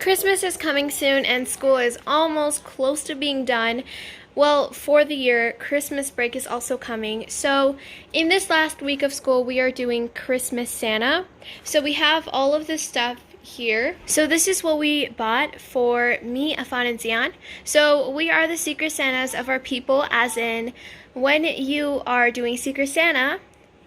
Christmas is coming soon and school is almost close to being done. Well, for the year, Christmas break is also coming. So in this last week of school, we are doing Christmas Santa. So we have all of this stuff here. So this is what we bought for me, Afan, and Zian. So we are the Secret Santas of our people, as in when you are doing Secret Santa,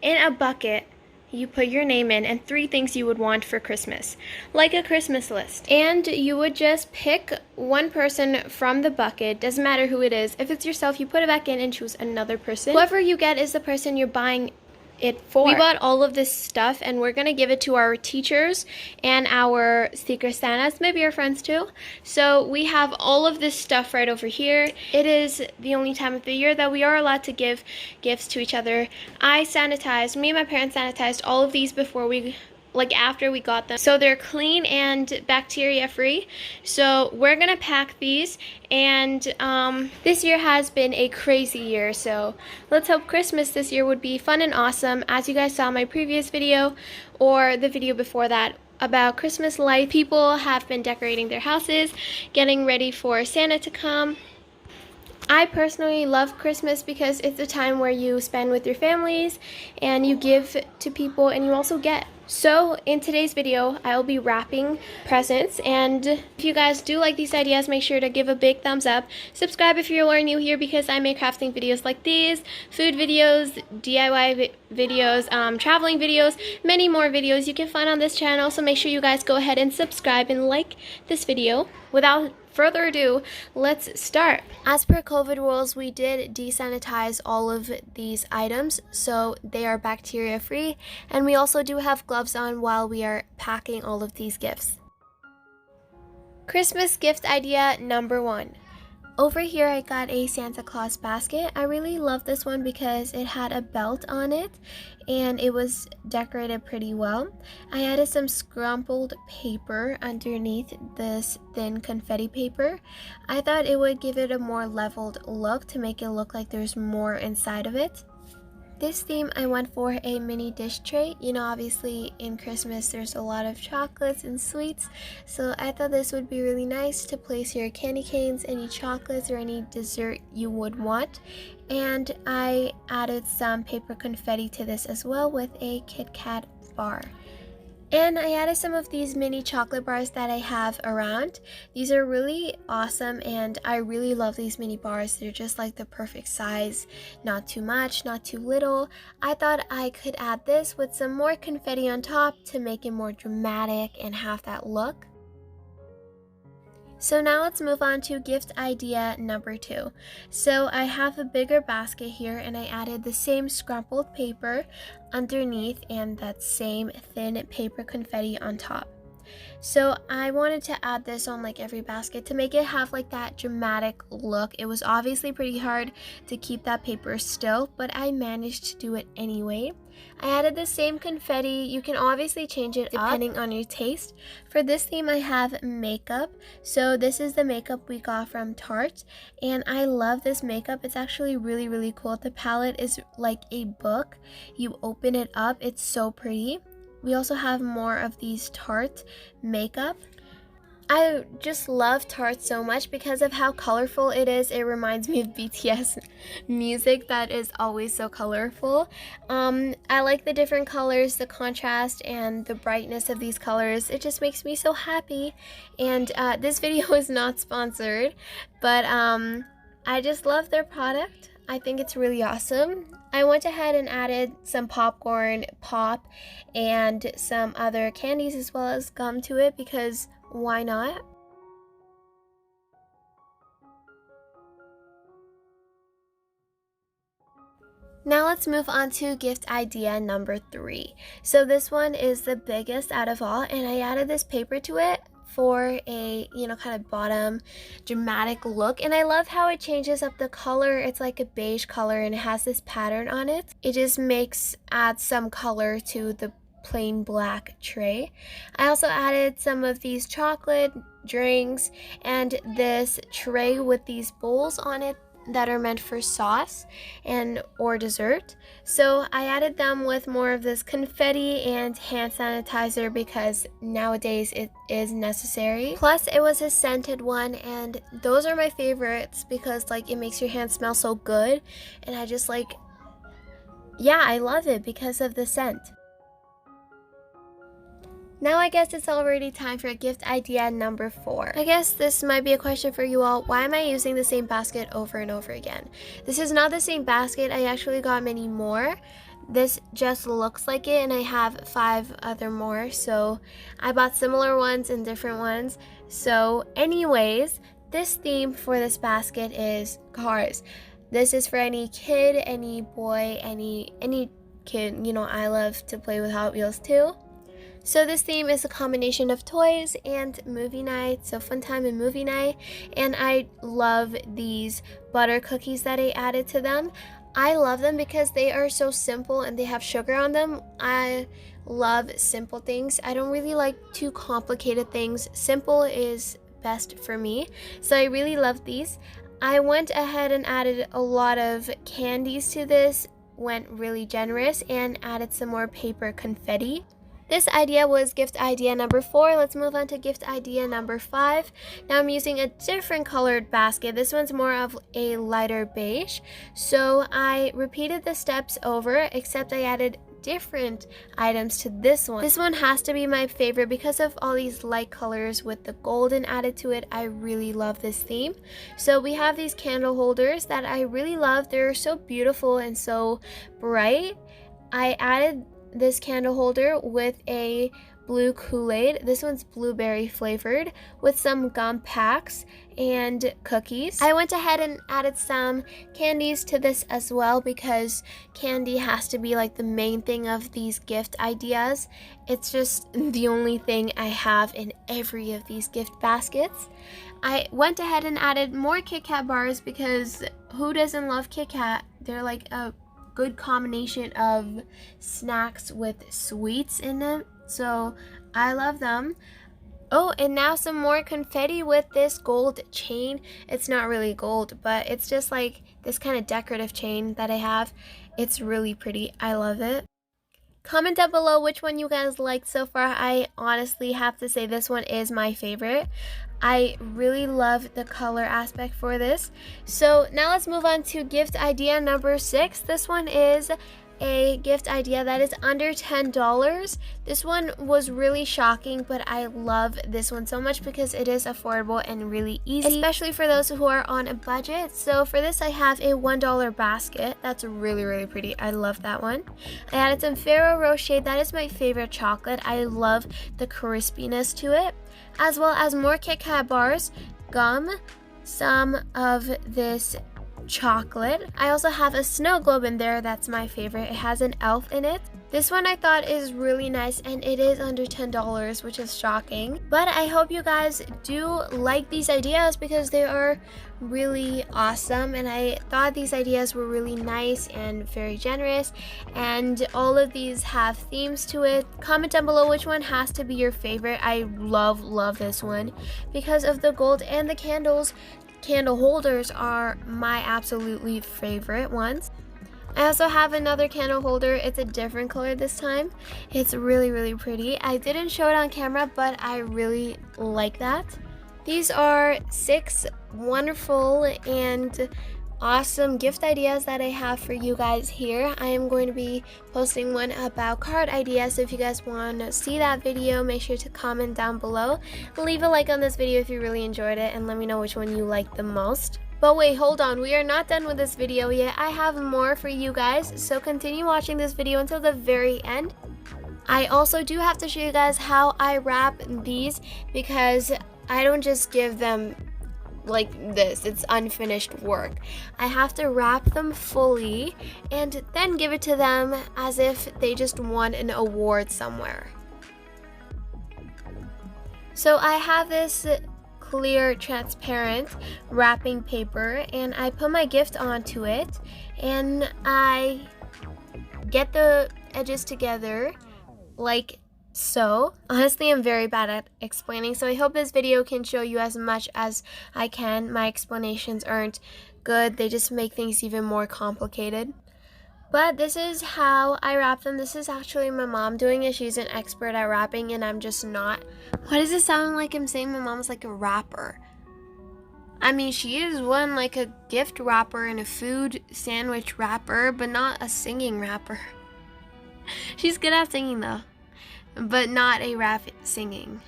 in a bucket, you put your name in and 3 things you would want for Christmas, like a Christmas list. And you would just pick one person from the bucket, doesn't matter who it is. If it's yourself, you put it back in and choose another person. Whoever you get is the person you're buying it for. We bought all of this stuff and we're gonna give it to our teachers and our Secret Santas, maybe our friends too. So we have all of this stuff right over here. It is the only time of the year that we are allowed to give gifts to each other. Me and my parents sanitized all of these before after we got them, so they're clean and bacteria free. So we're gonna pack these, and this year has been a crazy year, so let's hope Christmas this year would be fun and awesome. As you guys saw in my previous video or the video before that about Christmas lights, people have been decorating their houses, getting ready for Santa to come. I personally love Christmas because it's a time where you spend with your families and you give to people and you also get. So in today's video, I will be wrapping presents, and if you guys do like these ideas, make sure to give a big thumbs up. Subscribe if you are new here, because I make crafting videos like these, food videos, DIY videos, traveling videos, many more videos you can find on this channel. So make sure you guys go ahead and subscribe and like this video. Without further ado, let's start. As per COVID rules, we did desanitize all of these items so they are bacteria free, and we also do have gloves on while we are packing all of these gifts. Christmas gift idea number 1. Over here I got a Santa Claus basket. I really love this one because it had a belt on it and it was decorated pretty well. I added some scrumpled paper underneath this thin confetti paper. I thought it would give it a more leveled look to make it look like there's more inside of it. This theme, I went for a mini dish tray. You know, obviously in Christmas there's a lot of chocolates and sweets, so I thought this would be really nice to place your candy canes, any chocolates, or any dessert you would want. And I added some paper confetti to this as well with a Kit Kat bar. And I added some of these mini chocolate bars that I have around. These are really awesome and I really love these mini bars. They're just like the perfect size, not too much, not too little. I thought I could add this with some more confetti on top to make it more dramatic and have that look. So now let's move on to gift idea number 2. So I have a bigger basket here and I added the same scrumpled paper underneath and that same thin paper confetti on top. So I wanted to add this on like every basket to make it have like that dramatic look. It was obviously pretty hard to keep that paper still, but I managed to do it anyway. I added the same confetti. You can obviously change it depending on your taste. For this theme, I have makeup. So this is the makeup we got from Tarte, and I love this makeup. It's actually really, really cool. The palette is like a book. You open it up, it's so pretty. We also have more of these Tarte makeup. I just love Tarte so much because of how colorful it is. It reminds me of BTS music that is always so colorful. I like the different colors, the contrast, and the brightness of these colors. It just makes me so happy. And this video is not sponsored, but I just love their product. I think it's really awesome. I went ahead and added some popcorn, pop, and some other candies as well as gum to it because why not? Now let's move on to gift idea number 3. So this one is the biggest out of all, and I added this paper to it for a, kind of bottom dramatic look, and I love how it changes up the color. It's like a beige color and it has this pattern on it. It just adds some color to the plain black tray. I also added some of these chocolate drinks and this tray with these bowls on it that are meant for sauce or dessert. So I added them with more of this confetti and hand sanitizer because nowadays it is necessary. Plus it was a scented one, and those are my favorites because it makes your hands smell so good, and I just I love it because of the scent. Now I guess it's already time for gift idea number 4. I guess this might be a question for you all. Why am I using the same basket over and over again? This is not the same basket. I actually got many more. This just looks like it, and I have 5 other more. So I bought similar ones and different ones. So anyways, this theme for this basket is cars. This is for any kid, any boy, any kid. I love to play with Hot Wheels too. So this theme is a combination of toys and movie night, so fun time and movie night. And I love these butter cookies that I added to them. I love them because they are so simple and they have sugar on them. I love simple things. I don't really like too complicated things. Simple is best for me. So I really love these. I went ahead and added a lot of candies to this, went really generous, and added some more paper confetti. This idea was gift idea number 4. Let's move on to gift idea number 5. Now I'm using a different colored basket. This one's more of a lighter beige. So I repeated the steps over, except I added different items to this one. This one has to be my favorite because of all these light colors with the golden added to it. I really love this theme. So we have these candle holders that I really love. They're so beautiful and so bright. I added this candle holder with a blue Kool-Aid. This one's blueberry flavored with some gum packs and cookies. I went ahead and added some candies to this as well because candy has to be the main thing of these gift ideas. It's just the only thing I have in every of these gift baskets. I went ahead and added more Kit Kat bars because who doesn't love Kit Kat? They're a good combination of snacks with sweets in them, so I love them. Oh, and now some more confetti with this gold chain. It's not really gold, but it's just this kind of decorative chain that I have. It's really pretty. I love it. Comment down below which one you guys liked so far. I honestly have to say this one is my favorite. I really love the color aspect for this. So now let's move on to gift idea number 6. This one is a gift idea that is under $10. This one was really shocking, but I love this one so much because it is affordable and really easy, especially for those who are on a budget. So for this I have a $1 basket. That's really, really pretty. I love that one. I added some Ferrero Rocher. That is my favorite chocolate. I love the crispiness to it, as well as more Kit Kat bars, gum, some of this chocolate. I also have a snow globe in there. That's my favorite. It has an elf in it. This one I thought is really nice, and it is under $10, which is shocking. But I hope you guys do like these ideas because they are really awesome, and I thought these ideas were really nice and very generous, and all of these have themes to it. Comment down below which one has to be your favorite. I love this one because of the gold and the candles. Candle holders are my absolutely favorite ones. I also have another candle holder. It's a different color this time. It's really, really pretty. I didn't show it on camera, but I really like that. These are 6 wonderful and awesome gift ideas that I have for you guys here. I am going to be posting one about card ideas, so if you guys want to see that video, make sure to comment down below. Leave a like on this video if you really enjoyed it, and let me know which one you liked the most. But wait, hold on, we are not done with this video yet. I have more for you guys, so continue watching this video until the very end. I also do have to show you guys how I wrap these because I don't just give them like this. It's unfinished work. I have to wrap them fully and then give it to them as if they just won an award somewhere. So I have this clear transparent wrapping paper and I put my gift onto it and I get the edges together like so. Honestly, I'm very bad at explaining, so I hope this video can show you as much as I can. My explanations aren't good, they just make things even more complicated. But this is how I wrap them. This is actually my mom doing it. She's an expert at wrapping and I'm just not. Why does it sound like I'm saying my mom's like a rapper? I mean, she is one, like a gift wrapper and a food sandwich wrapper, but not a singing rapper. She's good at singing though, but not a rap singing.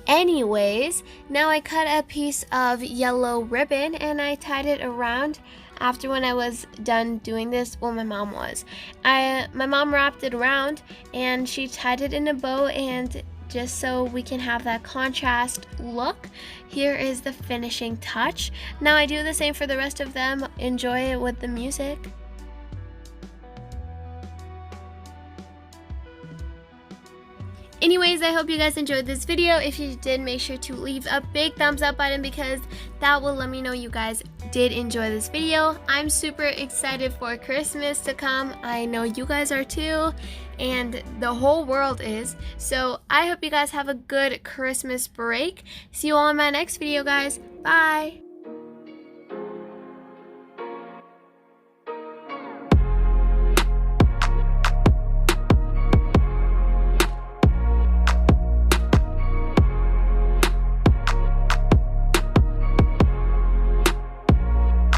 Anyways, now I cut a piece of yellow ribbon and I tied it around. After when I was done doing this, well, my mom was. My mom wrapped it around and she tied it in a bow, and just so we can have that contrast look, here is the finishing touch. Now I do the same for the rest of them. Enjoy it with the music. Anyways, I hope you guys enjoyed this video. If you did, make sure to leave a big thumbs up button because that will let me know you guys did enjoy this video. I'm super excited for Christmas to come. I know you guys are too, and the whole world is. So I hope you guys have a good Christmas break. See you all in my next video, guys. Bye!